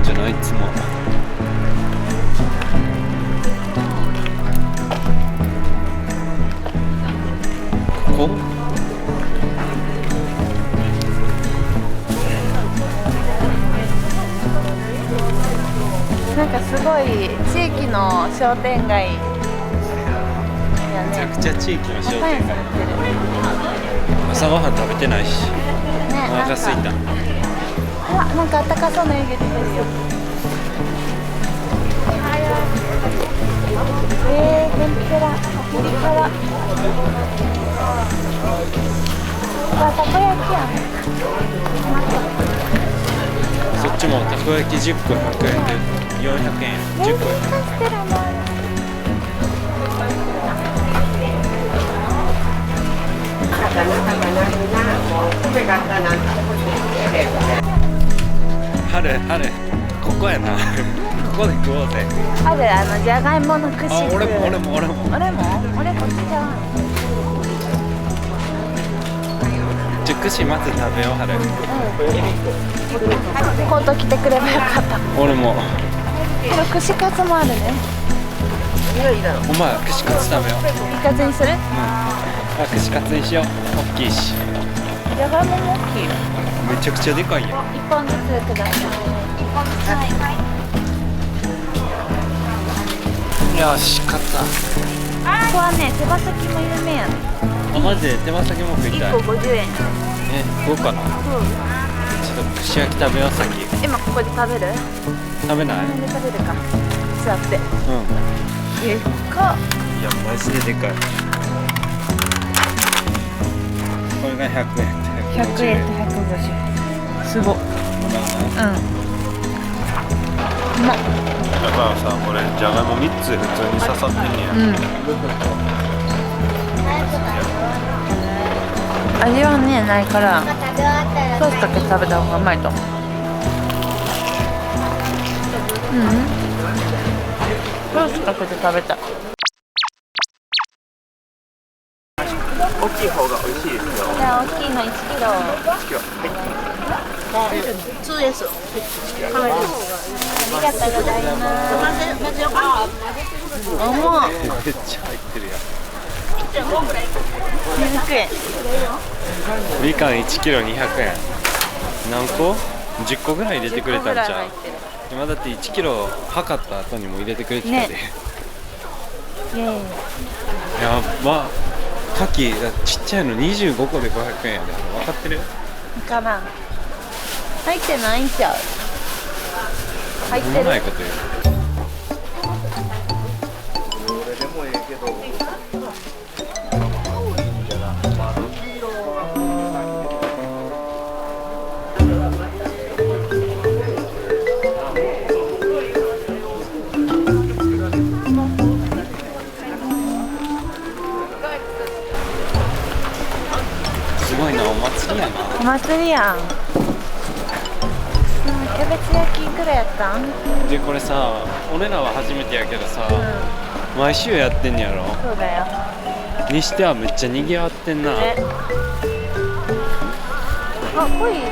じゃないいつも。ここなんかすごい地域の商店街やめちゃね。くちゃ地域の商店街。パン屋さん売ってる朝ごはん食べてないしね。お腹すいた。うわ、なんかあったかそうな湯気出てるよ。天ぷら、ピリ辛。うわ、たこ焼きやん。そっちもたこ焼き10個100円で400円10個カステラもある。春ここやなここで食おうぜ。ある、じゃがいもの串。あ、俺も俺こっちじゃん。じゃあ串まず食べよう。春コート着てくればよかった。俺も。これ串カツもあるね。お前串カツ食べよう。いいカツにする？あ、串カツにしよう。大きいしじゃがいもも大きいよ。めちゃくちゃでかいやん。一本ずつください。よし、買った。ここはね、手羽先も有名やね。あ、マジで手羽先も食いたい。1個50円。どうかな。ちょっと串焼き食べよう先。今ここで食べる？食べない？なんで食べるか。座って。うん。でっか。いや、マジででかい。これが100円で100円と150。すご。うん。うまっ。だからさ、これじゃがいも3つ普通に刺さってんねや。うん。味はねないからソースかけて食べた方がうまいと思う。ソースかけて食べた。大きい方が美味しいですよ。じゃあ大きいの1キロ。2です。ありがとうございます。重い。めっちゃ入ってるやん。200円。みかん1キロ200円。何個？10個ぐらい入れてくれたんじゃん。今だって1キロ測った後にも入れてくれてたで、ねイエーイ。やば。牡蠣ちっちゃいの25個で500円やで。分かってる？分からん。入ってないんちゃう？入ってる。うまいこと言う。すごいな、お祭りやな。お祭りやん。キャベツ焼きいくらやったん？でこれさ、俺らは初めてやけどさ、毎週やってんねやろ。そうだよ。にしてはめっちゃ賑わってんな。ね。あ、コイいる。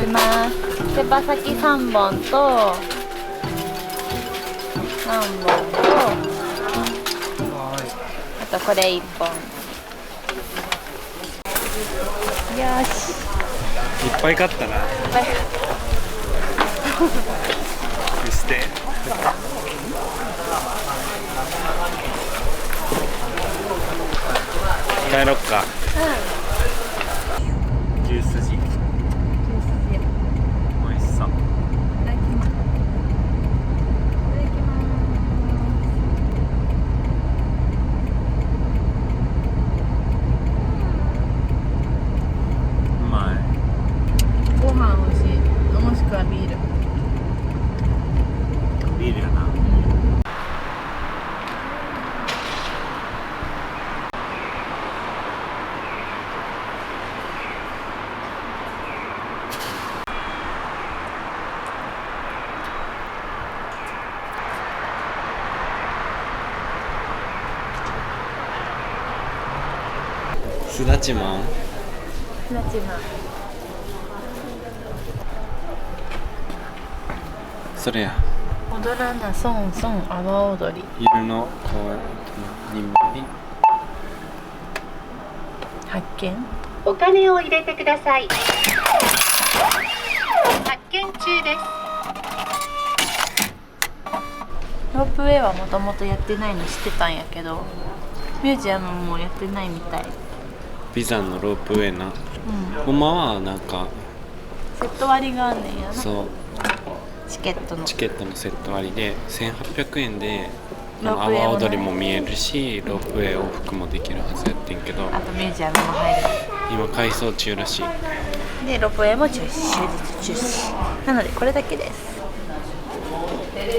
います。手羽先3本と3本とあとこれ1本。よし。いっぱい買ったな。はい。見捨て。帰ろっか。牛すじ。美味しそう。うまい。ご飯美味しい。もしくはビール。ビールやな。すだちまん。すだちまん。それや。踊らなソンソン阿波踊り。昼の公園に発見。お金を入れてください。発見中です。ロープウェイはもともとやってないの知ってたんやけど、ミュージアムもやってないみたい。ビザンのロープウェイな。うん。ほんまはなんかセット割りがあんねんやな。そうチケットの。チケットのセット割で1800円でロープウェイもね阿波踊りも見えるし、ロープウェイ往復もできるはずやってんけど、あとミュージアムも入る。今改装中らしい。でロープウェイも中止、終日中止。なのでこれだけです。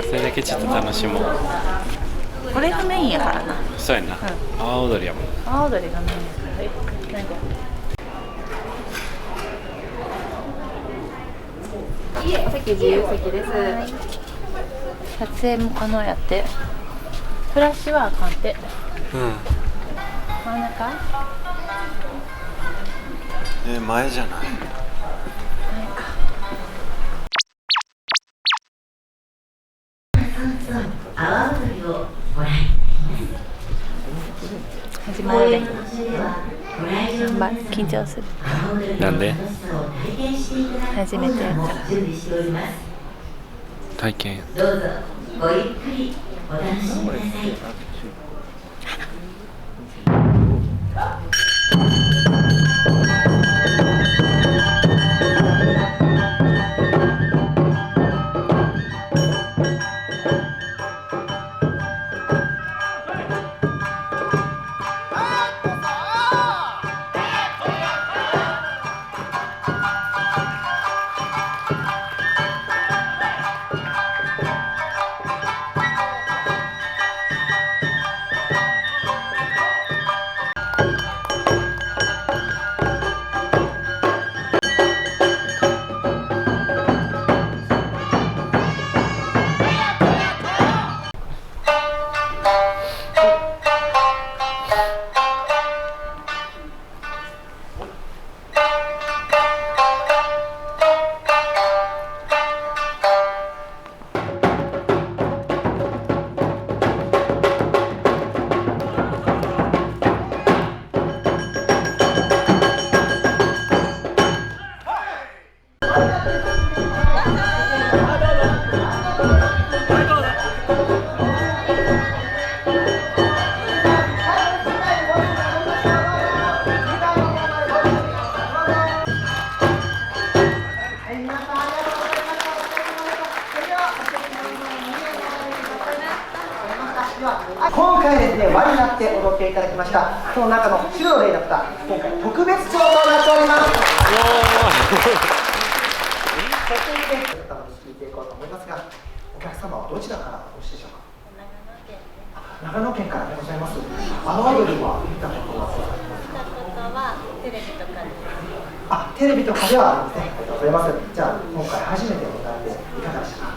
それだけちょっと楽しもう。これがメインやからな。そうやな、阿波踊りやもん。阿波踊りがメインやから。なんかお席自由席です。撮影も可能やって。フラッシュはあかんて。うん真ん中？前じゃない。始まるで。まあ緊張する。なんで？初めてやから。体験や。どうぞごゆっくりお楽しみください。今回ですね、輪になって踊っていただきました。その中の白のレイだった、今回特別賞となっております。そしてね、聞いていこうと思いますが、お客様はどちらからお越しでしょうか。長野県からでございます。阿波踊りは見たことはございますか。テレビとかで。あ、テレビとかではありません。ありがとうございます。じゃあ今回初めて歌っていかがでしたか。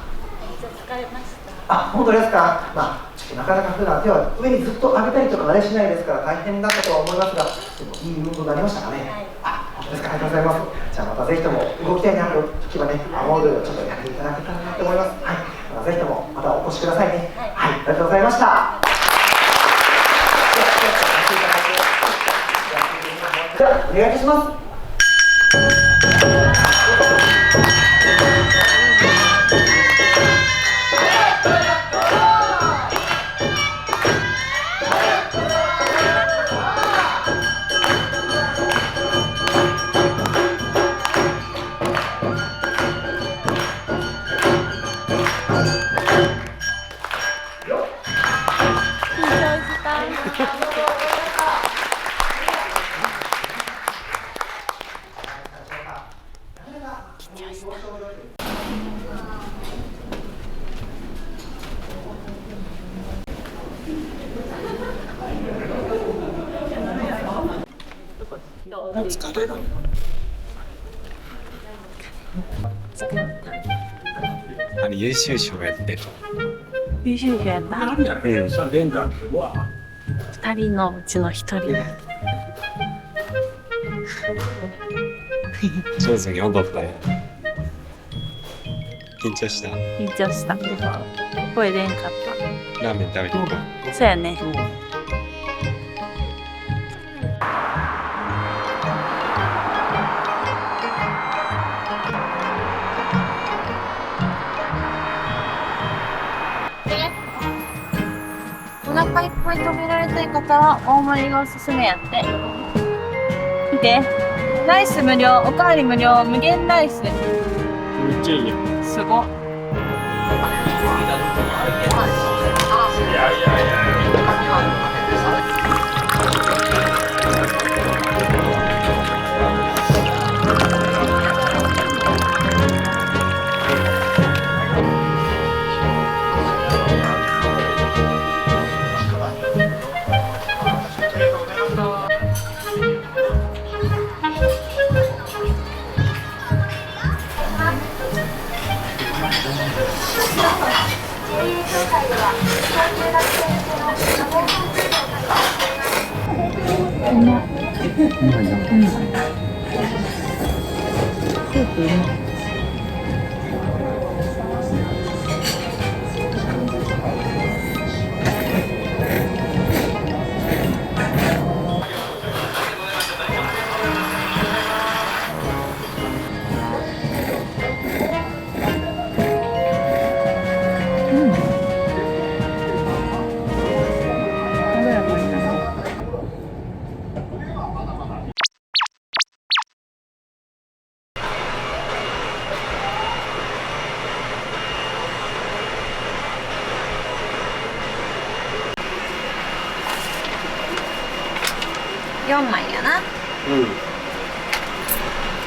疲れました。あ、本当ですか。まあなかなか普段手は上にずっと上げたりとかあれしないですから大変だったとは思いますが、でもいい運動になりましたかね。はい、あ、本当ですか。ありがとうございます。じゃあまたぜひとも動きたいなと時はね、阿波踊りをちょっとやっていただけたらなと思います。はい、またぜひともまたお越しくださいね。はい、ありがとうございました。じゃあお願いいたします。疲れる。あれ優秀賞やってる。優秀賞やった。2人のうちの1人。上手に踊ったよ。緊張した。緊張した。声出んかっラーメン食べに行こた。そうやね。お腹いっぱい食べられたい方は大盛りがおすすめやって。見て、ライス無料、おかわり無料、無限ライス。う。めっちゃいいよ。すごっ。4枚やな。うん。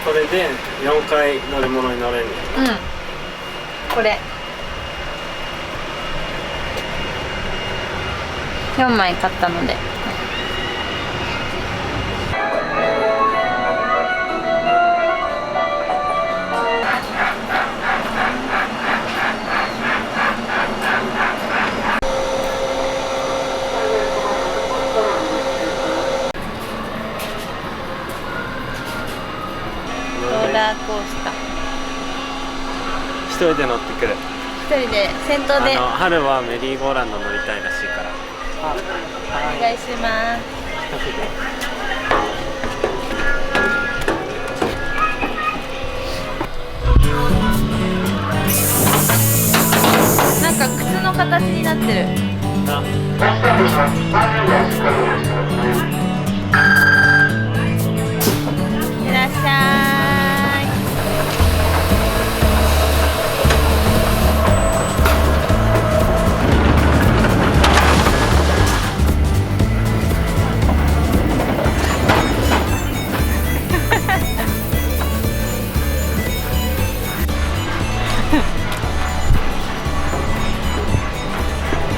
これで4回乗り物に乗れるんや。うん。これ。4枚買ったので。ローラーコースター。一人で乗ってくる。一人で先頭で春はメリーゴーランド乗りたいらしいから。お願いします。なんか靴の形になってる。いらっしゃい。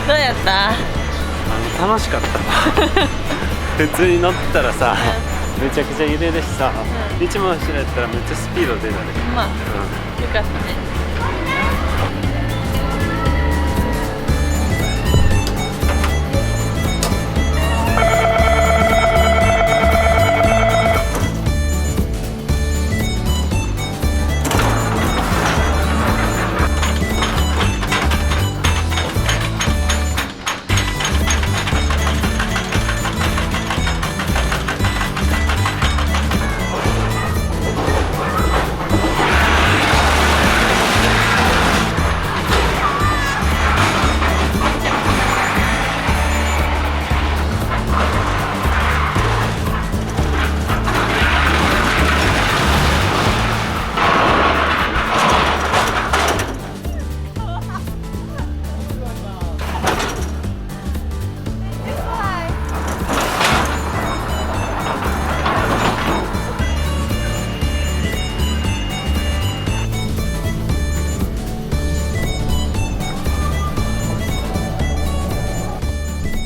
どうやった？楽しかった普通に乗ってたらさ、めちゃくちゃ揺れるしさ、一番後ろやったらめっちゃスピード出たね。まあ、よかったね。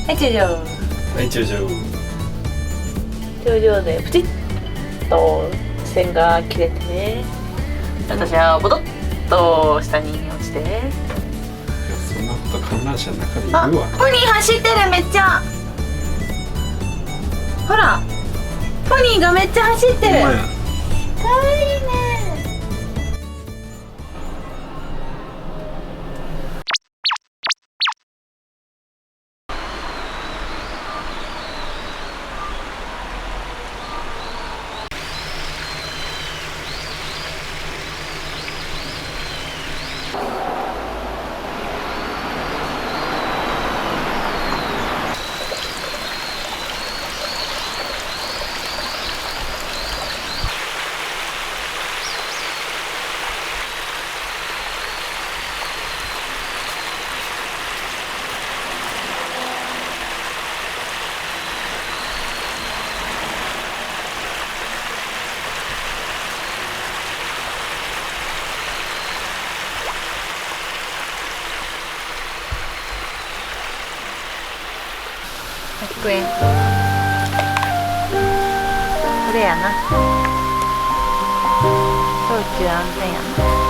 はい、頂上。はい、頂上。頂上でプチッと線が切れてね、私はボトッと下に落ちて。いや、そんなこと観覧車の中であ、言うわ。ポニー走ってる、めっちゃ。ほら、ポニーがめっちゃ走ってる。かわいいね。500円。これやな。小中安全やな。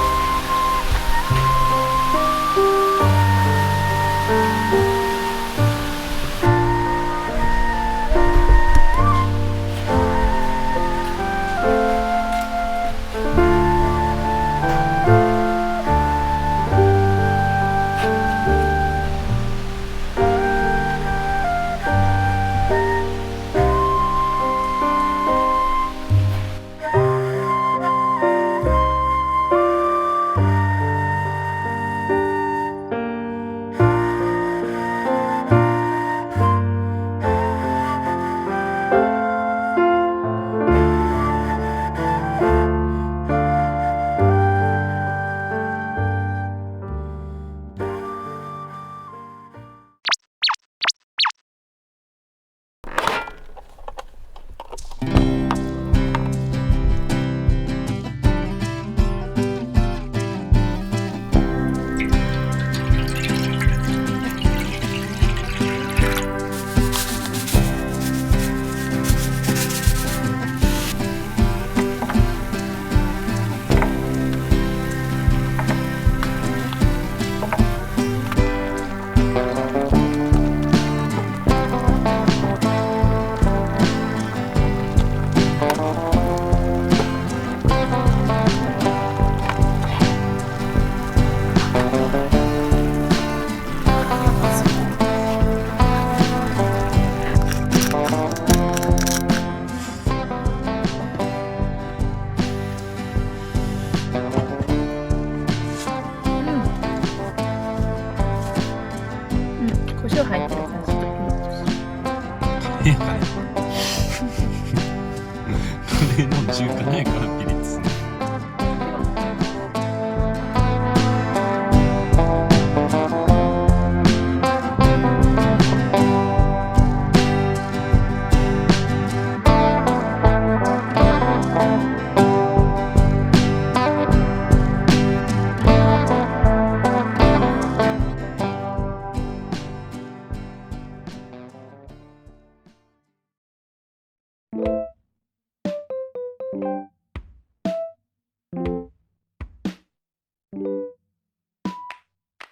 胡椒入ってるからちょっとピリッとする。カレーの中華ないからピリッとする。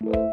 うん。